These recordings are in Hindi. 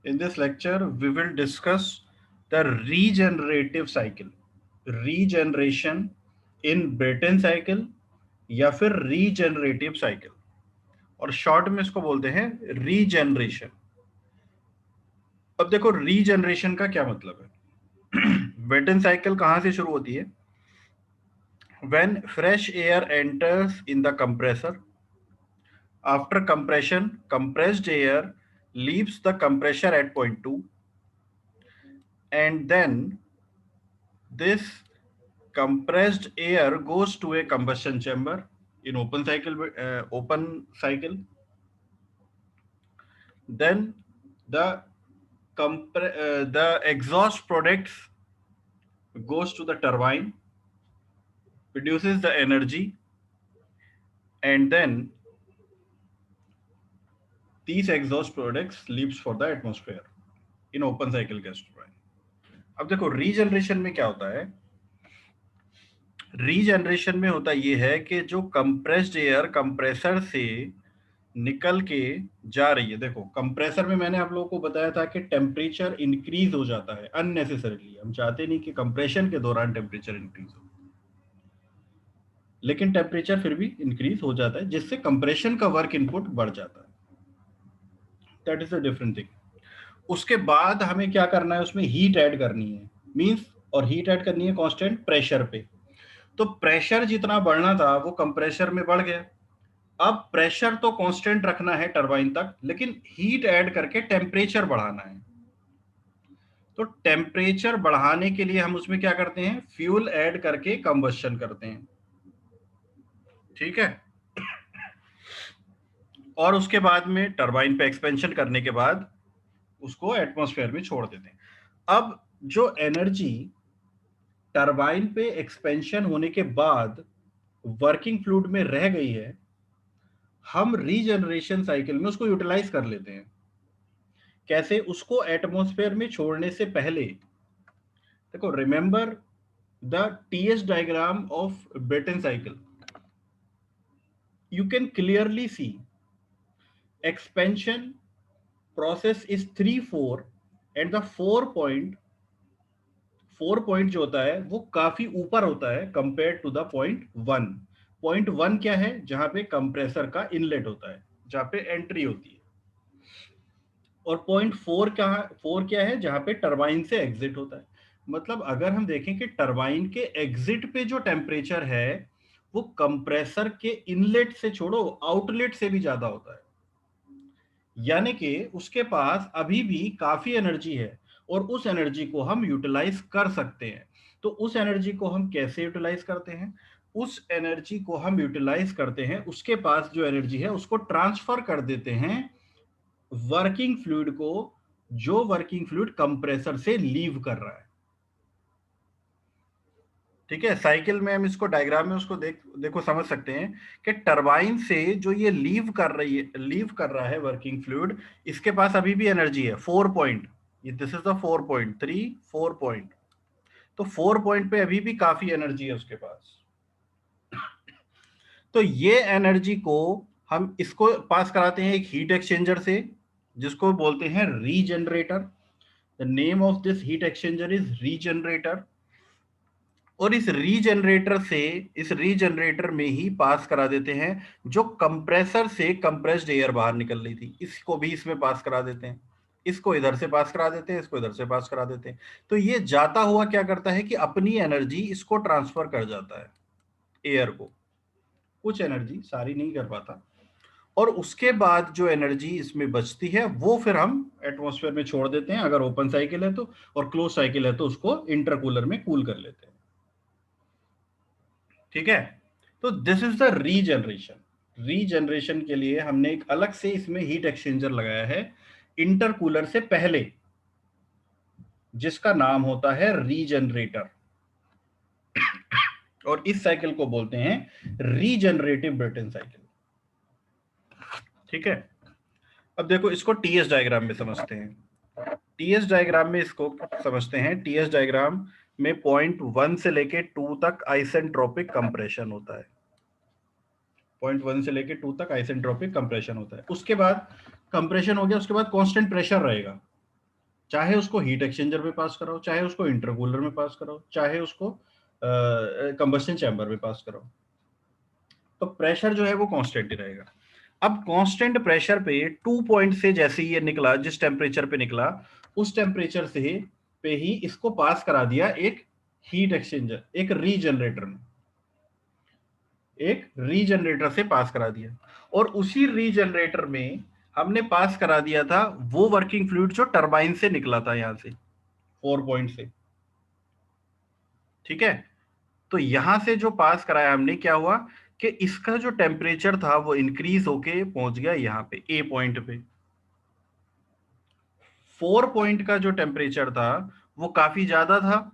In this lecture, we will discuss the regenerative cycle, regeneration in Brayton cycle या फिर regenerative cycle, और शॉर्ट में इसको बोलते हैं रीजेनरेशन। अब देखो रीजेनरेशन का क्या मतलब है। ब्रेटन साइकिल कहां से शुरू होती है? When fresh air enters in the compressor, after compression, compressed air leaves the compressor at point 2, and then this compressed air goes to a combustion chamber in open cycle. Then the the exhaust products goes to the turbine, produces the energy, and then these exhaust products leaves for the atmosphere in open cycle gas turbine. अब देखो रीजनरेशन में क्या होता है? रीजनरेशन में होता ये है कि जो कंप्रेस्ड एयर कंप्रेसर से निकल के जा रही है। देखो कंप्रेसर में मैंने आप लोगों को बताया था कि टेम्परेचर इंक्रीज हो जाता है अननेसेसरीली। हम चाहते नहीं कि कंप्रेशन के दौरान टेम्परेचर इंक्रीज हो, लेकिन टेम्परेचर फिर भी इंक्रीज हो जाता है, जिससे कंप्रेशन का वर्क इनपुट बढ़ जाता है। That is a different thing. उसके बाद हमें क्या करना है, उसमें हीट ऐड करनी है, मींस, और हीट ऐड करनी है कांस्टेंट प्रेशर पे। तो प्रेशर जितना बढ़ना था वो कंप्रेसर में बढ़ गया। अब प्रेशर तो कांस्टेंट रखना है टरबाइन तक, लेकिन हीट ऐड करके टेम्परेचर बढ़ाना है। तो टेम्परेचर बढ़ाने के लिए हम उसमें क्या करते हैं, फ्यूल ऐड करके कंबस्शन करते हैं। ठीक है। और उसके बाद में टरबाइन पे एक्सपेंशन करने के बाद उसको एटमॉस्फेयर में छोड़ देते हैं। अब जो एनर्जी टरबाइन पे एक्सपेंशन होने के बाद वर्किंग फ्लूइड में रह गई है, हम रीजनरेशन साइकिल में उसको यूटिलाइज कर लेते हैं। कैसे? उसको एटमॉस्फेयर में छोड़ने से पहले देखो, remember the TS diagram of Brayton cycle, you can clearly see expansion process is 3-4 and the 4 point जो होता है वो काफी ऊपर होता है compare to the point 1। Point 1 क्या है? जहां पे कंप्रेसर का इनलेट होता है, जहां पे एंट्री होती है। और पॉइंट 4 क्या है? जहां पे टरबाइन से एग्जिट होता है। मतलब अगर हम देखें कि टरबाइन के एग्जिट पे जो टेम्परेचर है वो कंप्रेसर के इनलेट से छोड़ो आउटलेट से भी ज्यादा होता है। यानी कि उसके पास अभी भी काफी एनर्जी है और उस एनर्जी को हम यूटिलाइज कर सकते हैं। तो उस एनर्जी को हम कैसे यूटिलाइज करते हैं? उस एनर्जी को हम यूटिलाइज करते हैं, उसके पास जो एनर्जी है उसको ट्रांसफर कर देते हैं वर्किंग फ्लूइड को, जो वर्किंग फ्लूइड कंप्रेसर से लीव कर रहा है। ठीक है। साइकिल में हम इसको डायग्राम में उसको देखो समझ सकते हैं कि टरबाइन से जो ये लीव कर रहा है वर्किंग फ्लूइड, इसके पास अभी भी एनर्जी है 4 पॉइंट। ये this is the 4 point 3 4 point. तो 4 पॉइंट पे अभी भी काफी एनर्जी है उसके पास। तो ये एनर्जी को हम इसको पास कराते हैं एक हीट एक्सचेंजर से, जिसको बोलते हैं regenerator. The name of this heat exchanger is regenerator. और इस रीजनरेटर में ही पास करा देते हैं जो कंप्रेसर से कंप्रेस्ड एयर बाहर निकल रही थी, इसको भी इसमें पास करा देते हैं। इसको इधर से पास करा देते हैं, इसको इधर से पास करा देते हैं। तो ये जाता हुआ क्या करता है कि अपनी एनर्जी इसको ट्रांसफर कर जाता है एयर को, कुछ एनर्जी, सारी नहीं कर पाता। और उसके बाद जो एनर्जी इसमें बचती है वो फिर हम एटमॉस्फेयर में छोड़ देते हैं अगर ओपन साइकिल है तो, और क्लोज साइकिल है तो उसको इंटरकूलर में कूल कर लेते हैं। ठीक है। तो this is the regeneration. Regeneration के लिए हमने एक अलग से इसमें हीट एक्सचेंजर लगाया है इंटरकूलर से पहले, जिसका नाम होता है रीजनरेटर। और इस साइकिल को बोलते हैं रीजनरेटिव ब्रेटन साइकिल। ठीक है। अब देखो इसको टीएस डायग्राम में समझते हैं। टीएस डायग्राम में इसको समझते हैं। टीएस डायग्राम में पॉइंट 1 से लेके 2 तक आइसेंट्रोपिक कंप्रेशन होता है। पॉइंट 1 से लेके 2 तक आइसेंट्रोपिक कंप्रेशन होता है। उसके बाद कंप्रेशन हो गया, उसके बाद कांस्टेंट प्रेशर रहेगा। चाहे उसको हीट एक्सचेंजर में पास कराओ, चाहे उसको इंटरकूलर में पास कराओ, चाहे उसको कंबस्शन चैम्बर में पास कराओ, तो प्रेशर जो है वो कांस्टेंट ही रहेगा। अब कांस्टेंट प्रेशर पे 2 पॉइंट से जैसे ये निकला, जिस टेम्परेचर पे निकला उस टेम्परेचर से पे ही इसको पास करा दिया एक हीट एक्सचेंजर, एक रीजनरेटर से पास करा दिया, और उसी रीजनरेटर में हमने पास करा दिया था वो वर्किंग फ्लूइड जो टरबाइन से निकला था, यहां से 4 पॉइंट से। ठीक है, तो यहां से जो पास कराया हमने, क्या हुआ कि इसका जो टेम्परेचर था वो इंक्रीज होके पहुंच गया यहां पे ए पॉइंट पे। 4 पॉइंट का जो टेम्परेचर था वो काफी ज्यादा था,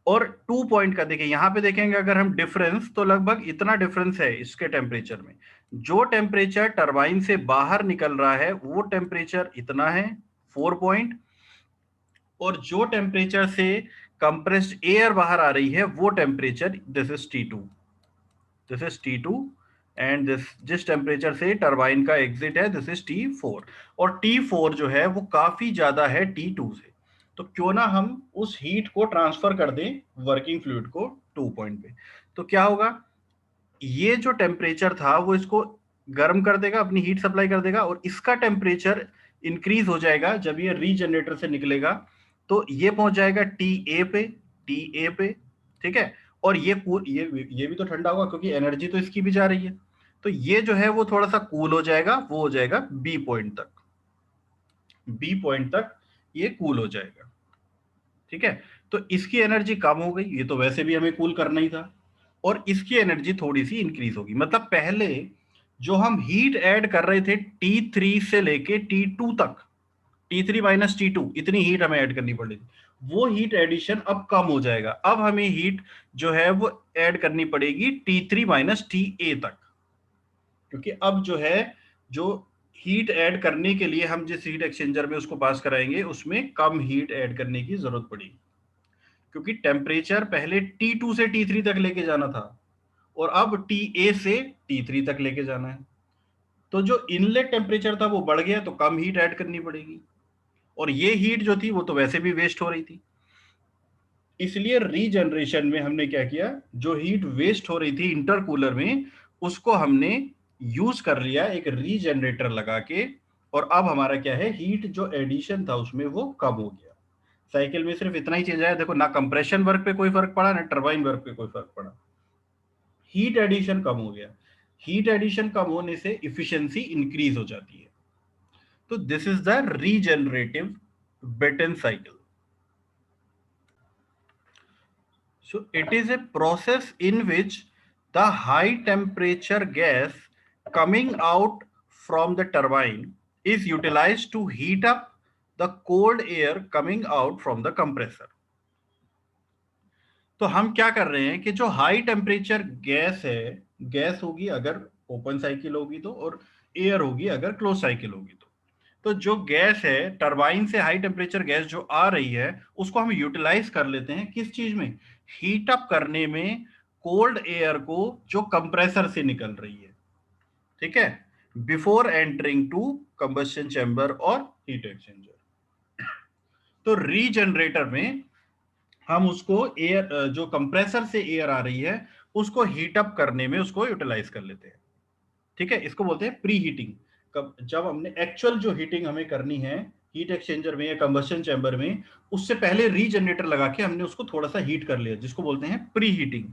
और 2 पॉइंट का देखिए, यहां पे देखेंगे अगर हम डिफरेंस, तो लगभग इतना डिफरेंस है इसके टेम्परेचर में। जो टेम्परेचर टरबाइन से बाहर निकल रहा है वो टेम्परेचर इतना है 4 पॉइंट, और जो टेम्परेचर से कंप्रेस्ड एयर बाहर आ रही है वो temperature this is T2, this is T2, and this जिस टेम्परेचर से टरबाइन का एग्जिट है दिस इज T4, और T4 जो है वो काफी ज्यादा है T2 से। तो क्यों ना हम उस हीट को ट्रांसफर कर दें वर्किंग फ्लूइड को 2 पॉइंट पे, तो क्या होगा, ये जो टेम्परेचर था वो इसको गर्म कर देगा, अपनी हीट सप्लाई कर देगा, और इसका टेम्परेचर इंक्रीज हो जाएगा जब ये रीजनरेटर से निकलेगा, तो ये पहुंच जाएगा टी ए पे। ठीक है, और ये भी तो ठंडा होगा क्योंकि एनर्जी तो इसकी भी जा रही है, तो ये जो है वो थोड़ा सा कूल हो जाएगा, वो हो जाएगा बी पॉइंट तक ये कूल हो जाएगा। ठीक है, तो इसकी एनर्जी कम हो गई, ये तो वैसे भी हमें कूल करना ही था, और इसकी एनर्जी थोड़ी सी इंक्रीज होगी। मतलब पहले जो हम हीट ऐड कर रहे थे T3 से लेके T2 तक, T3 - T2 इतनी हीट हमें ऐड करनी पड़ेगी, वो हीट एडिशन अब कम हो जाएगा। अब हमें हीट जो है वो ऐड करनी पड़ेगी T3 - TA तक, क्योंकि अब जो है, जो हीट ऐड करने के लिए हम जिस हीट एक्सचेंजर में उसको पास कराएंगे उसमें कम हीट ऐड करने की जरूरत पड़ेगी, क्योंकि टेम्परेचर पहले T2 से T3 तक लेके जाना था, और अब TA से T3 तक लेके जाना है। तो जो इनलेट टेम्परेचर था वो बढ़ गया, तो कम हीट ऐड करनी पड़ेगी, और ये हीट जो थी वो तो वैसे भी वेस्ट हो रही थी। इसलिए रीजनरेशन में हमने क्या किया, जो हीट वेस्ट हो रही थी इंटरकूलर में उसको हमने यूज कर लिया एक रीजनरेटर लगा के, और अब हमारा क्या है, हीट जो एडिशन था उसमें वो कम हो गया। साइकिल में सिर्फ इतना ही चेंज आया, देखो ना कंप्रेशन वर्क पे कोई फर्क पड़ा, ना टरबाइन वर्क पे कोई फर्क पड़ा, हीट एडिशन कम हो गया। हीट एडिशन कम होने से इफिशिएंसी इंक्रीज हो जाती है। तो this is the regenerative Brayton cycle. So it is a process in which the high temperature gas coming out from the turbine is utilized to heat up the cold air coming out from the compressor. तो हम क्या कर रहे हैं कि जो हाई टेम्परेचर गैस है, गैस होगी अगर ओपन साइकिल होगी तो, और एयर होगी अगर क्लोज साइकिल होगी तो जो गैस है टरबाइन से, हाई टेम्परेचर गैस जो आ रही है उसको हम यूटिलाइज कर लेते हैं किस चीज में, हीट अप करने में कोल्ड एयर को जो कंप्रेसर से निकल रही है। ठीक है, before entering to combustion chamber और हीट एक्सचेंजर। तो रीजनरेटर में हम उसको एयर, जो कंप्रेसर से एयर आ रही है उसको हीट अप करने में उसको यूटिलाइज कर लेते हैं। ठीक है, इसको बोलते हैं प्री हीटिंग। कब, जब हमने एक्चुअल जो हीटिंग हमें करनी है हीट एक्सचेंजर में या कंबस्शन चैम्बर में, उससे पहले रीजनरेटर लगा के हमने उसको थोड़ा सा हीट कर लिया, जिसको बोलते हैं प्री हीटिंग।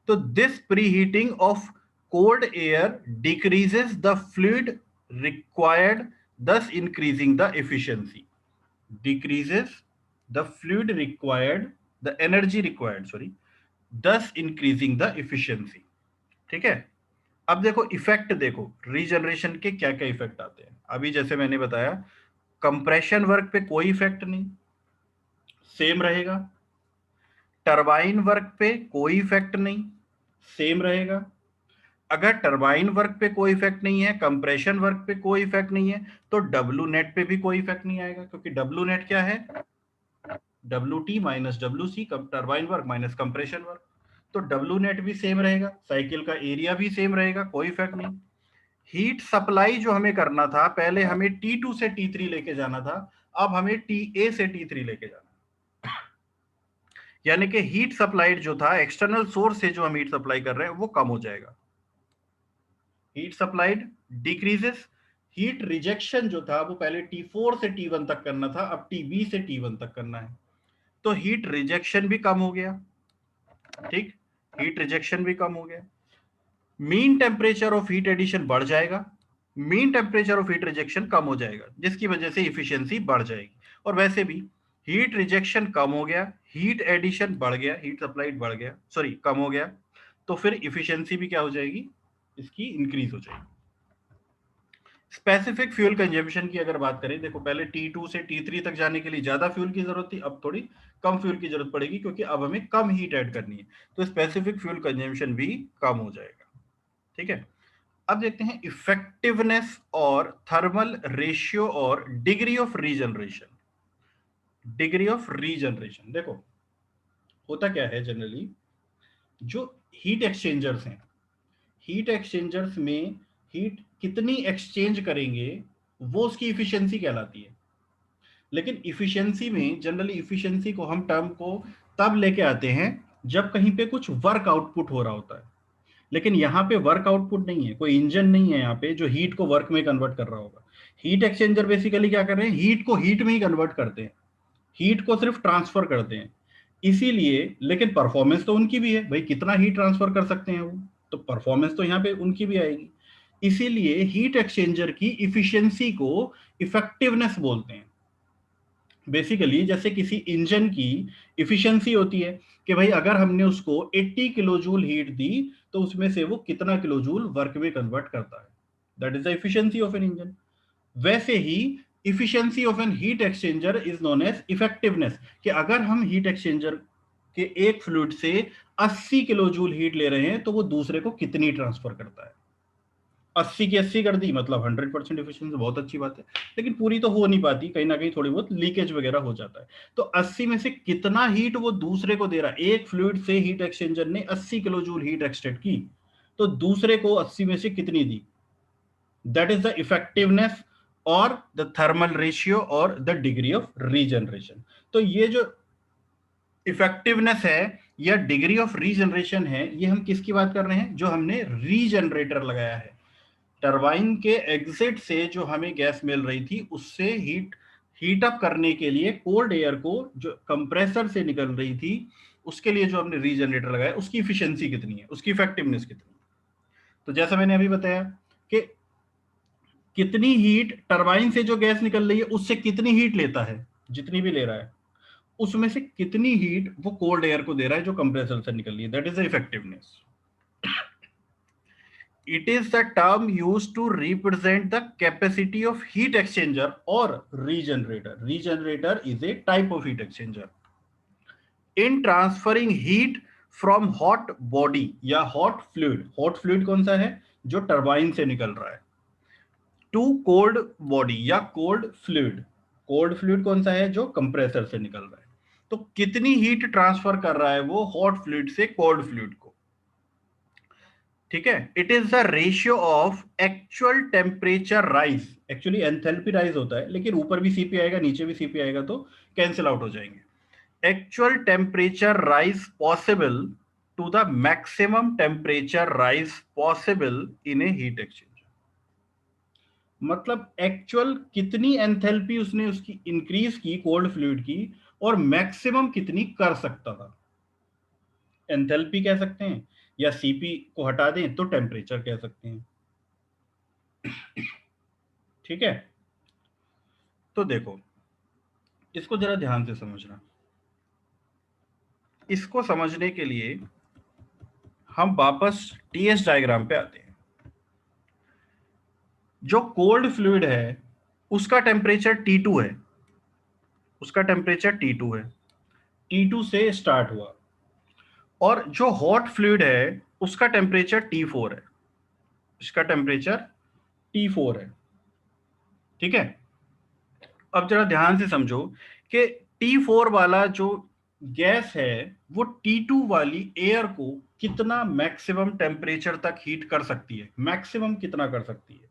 तो this pre heating of cold air decreases the fluid required, thus increasing the efficiency, decreases the fluid required, the energy required, sorry, thus increasing the efficiency. ठीक है, अब देखो इफेक्ट, देखो रीजनरेशन के क्या क्या इफेक्ट आते हैं। अभी जैसे मैंने बताया, कंप्रेशन वर्क पे कोई इफेक्ट नहीं, सेम रहेगा। टरबाइन वर्क पे कोई इफेक्ट नहीं, सेम रहेगा। अगर टरबाइन वर्क पे कोई इफेक्ट नहीं है, कंप्रेशन वर्क पे कोई इफेक्ट नहीं है, तो डब्ल्यू नेट पे भी कोई इफेक्ट नहीं आएगा, क्योंकि डब्ल्यू नेट क्या है, WT - WC, turbine work minus compression work. तो डब्ल्यू नेट भी सेम रहेगा, साइकिल का एरिया भी सेम रहेगा, कोई इफेक्ट नहीं। हीट सप्लाई जो हमें करना था, पहले हमें T2 से T3 लेके जाना था, अब हमें TA से T3 लेके जाना। यानी कि हीट सप्लाइड जो था एक्सटर्नल सोर्स से जो हम हीट सप्लाई कर रहे हैं वो कम हो जाएगा। Heat supplied decreases, heat rejection जो था वो पहले T4 से T1 तक करना था, अब TB से T1 तक करना है, तो हीट रिजेक्शन भी कम हो गया। ठीक, हीट रिजेक्शन भी कम हो गया। Mean temperature of heat addition बढ़ जाएगा, mean temperature of heat rejection कम हो जाएगा, जिसकी वजह से इफिशियंसी बढ़ जाएगी। और वैसे भी हीट रिजेक्शन कम हो गया, हीट एडिशन बढ़ गया, हीट सप्लाइड बढ़ गया, सॉरी कम हो गया, तो फिर इफिशियंसी भी क्या हो जाएगी, इसकी इंक्रीज हो जाएगी। स्पेसिफिक फ्यूल कंजम्पशन की अगर बात करें, देखो पहले T2 से T3 तक जाने के लिए ज्यादा फ्यूल की जरूरत थी, अब थोड़ी कम फ्यूल की जरूरत पड़ेगी क्योंकि अब हमें कम हीट ऐड करनी है, तो स्पेसिफिक फ्यूल कंजम्पशन भी कम हो जाएगा। ठीक है, अब देखते हैं इफेक्टिवनेस और थर्मल रेशियो और degree of regeneration. Degree of regeneration, देखो होता क्या है जनरली, जो हीट एक्सचेंजर्स हैं, हीट एक्सचेंजर्स में हीट कितनी एक्सचेंज करेंगे वो उसकी इफिशियंसी कहलाती है। लेकिन इफिशियंसी में जनरली इफिशियंसी को हम टर्म को तब लेके आते हैं जब कहीं पे कुछ वर्क आउटपुट हो रहा होता है, लेकिन यहाँ पे वर्क आउटपुट नहीं है, कोई इंजन नहीं है यहाँ पे जो हीट को वर्क में कन्वर्ट कर रहा होगा। हीट एक्सचेंजर बेसिकली क्या कर रहे हैं, हीट को हीट में ही कन्वर्ट करते हैं, हीट को सिर्फ ट्रांसफर करते हैं। इसीलिए, लेकिन परफॉर्मेंस तो उनकी भी है भाई, कितना हीट ट्रांसफर कर सकते हैं वो, तो परफॉर्मेंस तो यहाँ पे उनकी भी आएगी। इसीलिए हीट एक्सचेंजर की इफिशियंसी को इफेक्टिवनेस बोलते हैं। बेसिकली जैसे किसी इंजन की इफिशियंसी होती है कि भाई अगर हमने उसको 80 किलो जूल हीट दी तो उसमें से वो कितना किलो जूल वर्क में कन्वर्ट करता है, that is the efficiency of an engine. वैसे ही efficiency of an heat exchanger is known as effectiveness, कि अगर हम हीट एक्सचेंजर के एक फ्लूइड से 80 किलो जूल हीट ले रहे हैं तो वो दूसरे को कितनी ट्रांसफर करता है। 80 की 80 कर दी मतलब 100% एफिशिएंसी, बहुत अच्छी बात है, लेकिन पूरी तो हो नहीं पाती, कहीं ना कहीं थोड़ी बहुत लीकेज वगैरह हो जाता है। तो 80 में से कितना हीट वो दूसरे को दे रहा है, एक फ्लूइड से हीट एक्सचेंजर ने 80 किलो जूल हीट एक्सट्रैक्ट की तो दूसरे को 80 में से कितनी दी, दैट इज द इफेक्टिवनेस और द थर्मल रेशियो और द डिग्री ऑफ रीजनरेशन। तो ये जो इफेक्टिवनेस है या डिग्री ऑफ रीजनरेशन है, ये हम किसकी बात कर रहे हैं, जो हमने रीजनरेटर लगाया है। टरबाइन के एग्जिट से जो हमें गैस मिल रही थी उससे हीट अप करने के लिए कोल्ड एयर को जो कंप्रेसर से निकल रही थी, उसके लिए जो हमने रीजनरेटर लगाया उसकी इफिशियंसी कितनी है, उसकी इफेक्टिवनेस कितनी है। तो जैसा मैंने अभी बताया कि कितनी हीट टरबाइन से जो गैस निकल रही है उससे कितनी हीट लेता है, जितनी भी ले रहा है उसमें से कितनी हीट वो कोल्ड एयर को दे रहा है जो कंप्रेसर से निकल रही है, that is the effectiveness. It is the term used to represent the capacity of heat exchanger or regenerator. Regenerator is a type of heat exchanger. In transferring heat from hot body या hot fluid कौन सा है, जो टरबाइन से निकल रहा है, टू कोल्ड बॉडी या कोल्ड फ्लूइड कौन सा है, जो कंप्रेसर से निकल रहा है। तो कितनी हीट ट्रांसफर कर रहा है वो हॉट फ्लूइड से कोल्ड फ्लूइड को। ठीक है, it is the ratio of actual temperature rise, actually enthalpy rise होता है लेकिन ऊपर भी सीपी आएगा नीचे भी सीपी आएगा तो कैंसिल आउट हो जाएंगे। Actual temperature rise possible to the maximum temperature rise possible in a heat exchanger, मतलब एक्चुअल कितनी एंथैल्पी उसने उसकी इंक्रीज की कोल्ड फ्लूइड की और मैक्सिमम कितनी कर सकता था, एंथैल्पी कह सकते हैं या सीपी को हटा दें तो टेम्परेचर कह सकते हैं। ठीक है, तो देखो इसको जरा ध्यान से समझना। इसको समझने के लिए हम वापस टीएस डायग्राम पे आते हैं। जो कोल्ड फ्लूइड है उसका टेम्परेचर T2 है, उसका टेम्परेचर T2 है, T2 से स्टार्ट हुआ, और जो हॉट फ्लूइड है उसका टेम्परेचर T4 है, इसका टेम्परेचर T4 है। ठीक है, अब जरा ध्यान से समझो कि T4 वाला जो गैस है वो T2 वाली एयर को कितना मैक्सिमम टेम्परेचर तक हीट कर सकती है, मैक्सिमम कितना कर सकती है?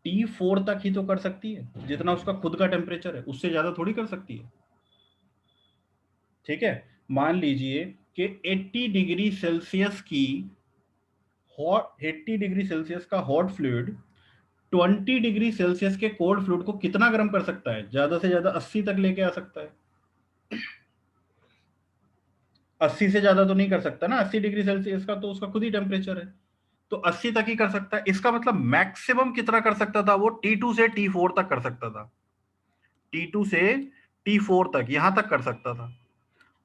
T4 तक ही तो कर सकती है, जितना उसका खुद का टेम्परेचर है, उससे ज्यादा थोड़ी कर सकती है। ठीक है, मान लीजिए कि 80 डिग्री सेल्सियस की हॉट 80 डिग्री सेल्सियस का हॉट फ्लूइड 20 डिग्री सेल्सियस के कोल्ड फ्लूइड को कितना गर्म कर सकता है? ज्यादा से ज्यादा 80 तक लेके आ सकता है। 80 से ज्यादा तो नहीं कर सकता ना, 80 डिग्री सेल्सियस का तो उसका खुद ही टेम्परेचर है, तो 80 तक ही कर सकता है। इसका मतलब मैक्सिमम कितना कर सकता था वो? T2 से T4 तक कर सकता था, T2 से T4 तक, यहां तक कर सकता था।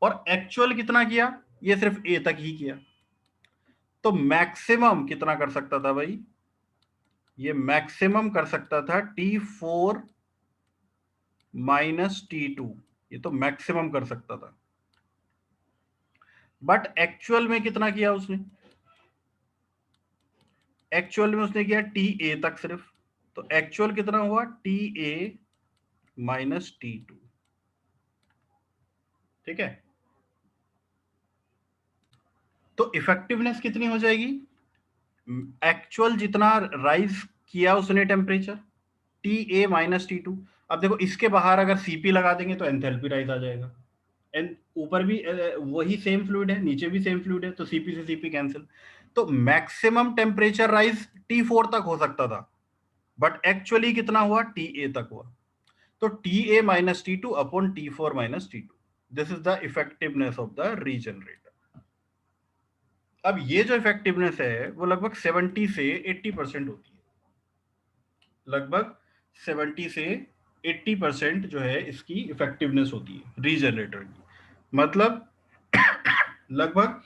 और एक्चुअल कितना किया? ये सिर्फ ए तक ही किया। तो मैक्सिमम कितना कर सकता था भाई? ये मैक्सिमम कर सकता था T4 माइनस T2, ये तो मैक्सिमम कर सकता था। बट एक्चुअल में कितना किया उसने? एक्चुअल में उसने किया TA तक सिर्फ, तो एक्चुअल कितना हुआ? TA minus T2। ठीक है, तो इफेक्टिवनेस कितनी हो जाएगी? एक्चुअल जितना राइज किया उसने टेम्परेचर, TA माइनस T2। अब देखो इसके बाहर अगर CP लगा देंगे तो एंथैल्पी राइज आ जाएगा। एंड ऊपर भी वही सेम फ्लूइड है, नीचे भी सेम फ्लूइड है, तो CP से CP कैंसिल। तो मैक्सिमम टेम्परेचर राइज T4 तक हो सकता था, बट एक्चुअली कितना हुआ? TA तक हुआ। तो TA minus T2 upon T4 minus T2, this is the effectiveness of the regenerator. अब ये जो इफेक्टिवनेस है वो लगभग 70 से 80% होती है, लगभग 70 से 80% जो है इसकी इफेक्टिवनेस होती है रीजनरेटर की। मतलब लगभग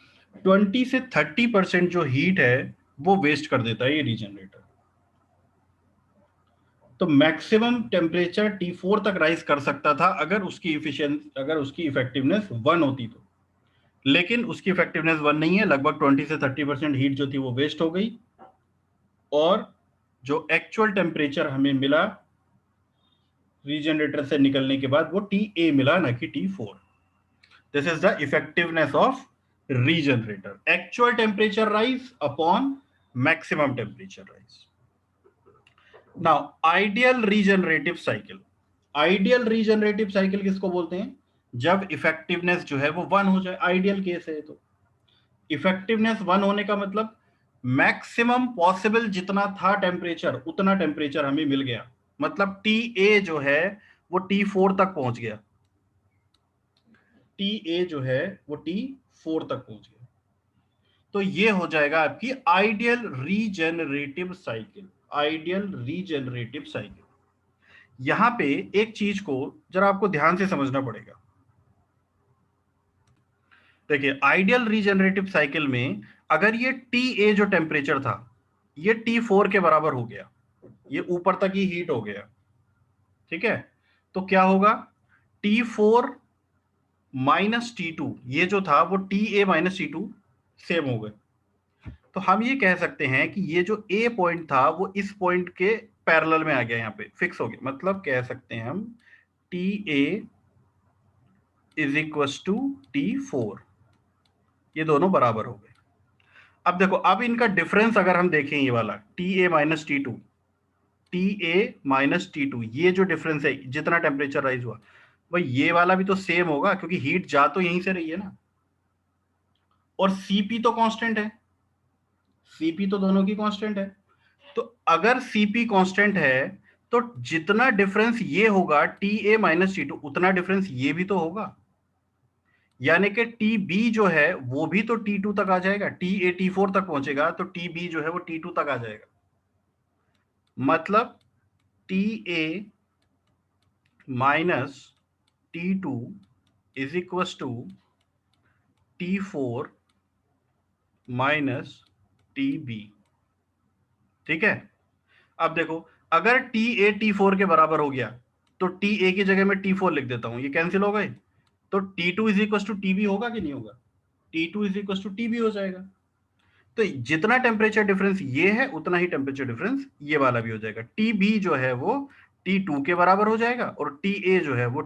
20 से 30% जो हीट है वो वेस्ट कर देता है ये रीजनरेटर। तो मैक्सिमम टेम्परेचर T4 तक राइज कर सकता था अगर उसकी इफेक्टिवनेस 1 होती तो, लेकिन उसकी इफेक्टिवनेस 1 नहीं है, लगभग 20 से 30% हीट जो थी वो वेस्ट हो गई, और जो एक्चुअल टेम्परेचर हमें मिला रीजनरेटर से निकलने के बाद वो TA मिला, ना कि T4। This is the effectiveness of regenerator, actual temperature rise upon maximum temperature rise. Now ideal regenerative cycle, ideal regenerative cycle किसको बोलते हैं? जब इफेक्टिवनेस जो है वो 1 हो जाए, आइडियल केस है। तो इफेक्टिवनेस 1 होने का मतलब मैक्सिमम पॉसिबल जितना था टेम्परेचर उतना टेम्परेचर हमें मिल गया, मतलब TA जो है वो T4 तक पहुंच गया, TA जो है वो T4 तक पहुंच गया। तो ये हो जाएगा आपकी ideal regenerative cycle, ideal regenerative cycle. यहां पे एक चीज को जरा आपको ध्यान से समझना पड़ेगा। देखिए आइडियल रीजनरेटिव साइकिल में अगर ये TA जो टेम्परेचर था ये T4 के बराबर हो गया, ये ऊपर तक ही हीट हो गया, ठीक है, तो क्या होगा? T4 माइनस T2, ये जो था वो TA माइनस T2 सेम हो गए। तो हम ये कह सकते हैं कि ये जो A पॉइंट था वो इस पॉइंट के पैरेलल में आ गया, यहाँ पे फिक्स हो गया। मतलब कह सकते हैं हम TA is equal to T4, ये दोनों बराबर हो गए। अब देखो, अब इनका डिफरेंस अगर हम देखें, ये वाला TA minus T2, TA minus T2, ये जो डिफरेंस है जितना टेम्परेचर राइज हुआ, भाई ये वाला भी तो सेम होगा क्योंकि हीट जा तो यहीं से रही है ना, और CP तो कांस्टेंट है, CP तो दोनों की कांस्टेंट है। तो अगर CP कांस्टेंट है तो जितना डिफरेंस ये होगा TA माइनस T2 उतना डिफरेंस ये भी तो होगा, यानी कि TB जो है वो भी तो T2 तक आ जाएगा, TA T4 तक पहुंचेगा तो TB जो है वो T2 तक आ जाएगा। मतलब TA minus T2 is equal to T4 minus TB। ठीक है, अब देखो अगर TA T4 के बराबर हो गया तो TA की जगह में T4 लिख देता हूं, ये कैंसिल हो गए, तो T2 is equal to TB होगा कि नहीं होगा? T2 is equal to TB हो जाएगा। तो जितना टेम्परेचर डिफरेंस ये है उतना ही टेम्परेचर डिफरेंस ये वाला भी हो जाएगा। TB जो है वो T2 के बराबर हो जाएगा और TA जो है वो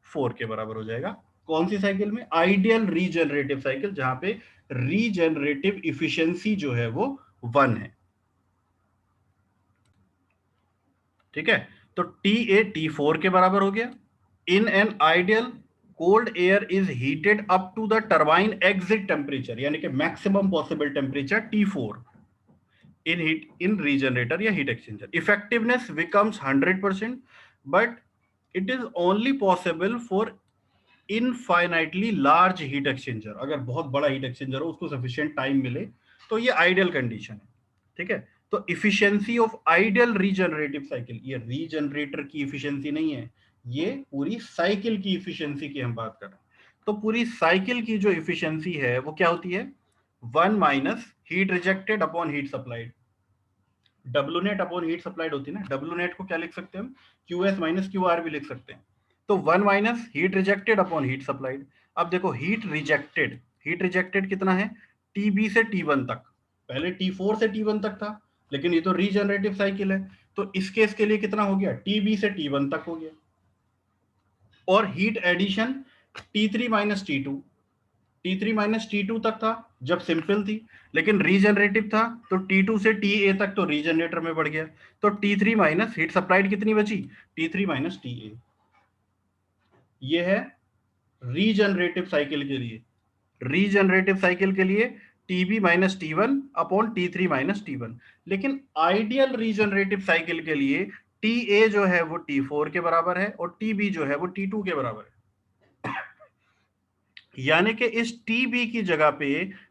4 के बराबर हो जाएगा। कौन सी साइकिल में? आइडियल रीजनरेटिव साइकिल, जहां पे रीजनरेटिव इफिशियंसी जो है वो 1 है। ठीक है, तो TA T4 के बराबर हो गया। In an ideal cold air is heated up to the turbine exit temperature, यानी कि maximum possible temperature T4 in heat in regenerator या heat exchanger. Effectiveness becomes 100%, but it is only possible for infinitely large heat exchanger. अगर बहुत बड़ा हीट एक्सचेंजर हो, उसको सफिशिएंट टाइम मिले, तो ये आइडियल कंडीशन है। ठीक है, तो efficiency of ideal regenerative cycle, ये रीजनरेटर की इफिशियंसी नहीं है, ये पूरी साइकिल की इफिशियंसी की हम बात कर रहे हैं। तो पूरी साइकिल की जो इफिशियंसी है वो क्या होती है? 1 minus heat rejected upon heat supplied. W net upon heat supplied होती है ना, डब्ल्यू नेट को क्या लिख सकते हैं हम? QS माइनस QR भी लिख सकते हैं। तो 1 minus heat rejected upon heat supplied. अब देखो हीट रिजेक्टेड कितना है? TB से T1 तक। पहले T4 से T1 तक था, लेकिन ये तो रीजनरेटिव साइकिल है, तो इस केस के लिए कितना हो गया? TB से T1 तक हो गया। और heat addition T3 minus T2 तक था जब सिंपल थी, लेकिन रीजनरेटिव था तो T2 से TA तक तो रीजनरेटर में बढ़ गया। तो T3 माइनस हीट सप्लाइड कितनी बची? T3 minus TA। ये है रीजनरेटिव साइकिल के लिए। रीजनरेटिव साइकिल के लिए TB minus T1 upon T3 minus T1। लेकिन आइडियल रीजनरेटिव साइकिल के लिए TA जो है वो T4 के बराबर है और TB जो है वो T2 के बराबर है। यानी कि इस TB की जगह पे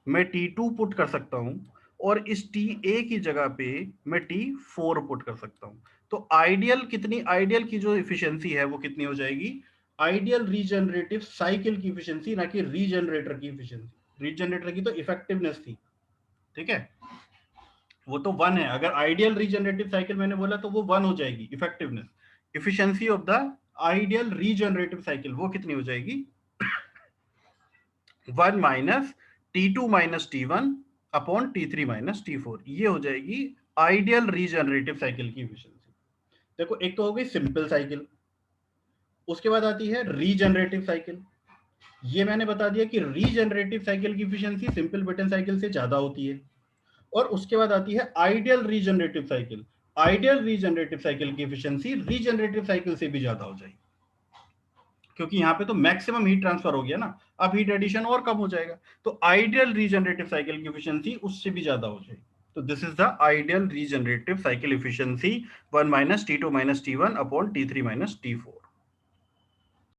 मैं T2 पुट कर सकता हूं और इस TA की जगह पे मैं T4 पुट कर सकता हूं। तो आइडियल की जो इफिशियंसी है वो कितनी हो जाएगी? आइडियल रीजनरेटिव साइकिल की इफिशियंसी, ना कि रीजनरेटर की इफिशियंसी। रीजनरेटर की तो इफेक्टिवनेस थी। ठीक है, वो तो 1 है। अगर आइडियल रीजनरेटिव साइकिल मैंने बोला तो वो 1 हो जाएगी effectiveness. Efficiency of the ideal regenerative cycle वो कितनी हो जाएगी? 1 minus T2 minus T1 upon T3 minus T4। ये हो जाएगी आइडियल रीजनरेटिव साइकिल की इफिशियंसी। देखो, एक तो हो गई सिंपल साइकिल, उसके बाद आती है रीजनरेटिव साइकिल। ये मैंने बता दिया कि रीजनरेटिव साइकिल की इफिशियंसी सिंपल बटन साइकिल से ज्यादा होती है। और उसके बाद आती है ideal regenerative cycle. Ideal regenerative cycle की इफिशियंसी रीजनरेटिव साइकिल से भी ज्यादा हो जाएगी, क्योंकि यहाँ पे तो मैक्सिमम हीट ट्रांसफर हो गया ना, अब हीट एडिशन और कम हो जाएगा, तो आइडियल रीजनरेटिव साइकिल की एफिशिएंसी उससे भी ज्यादा हो जाएगी। तो this is the ideal regenerative cycle efficiency 1 minus T2 minus T1 upon T3 minus T4।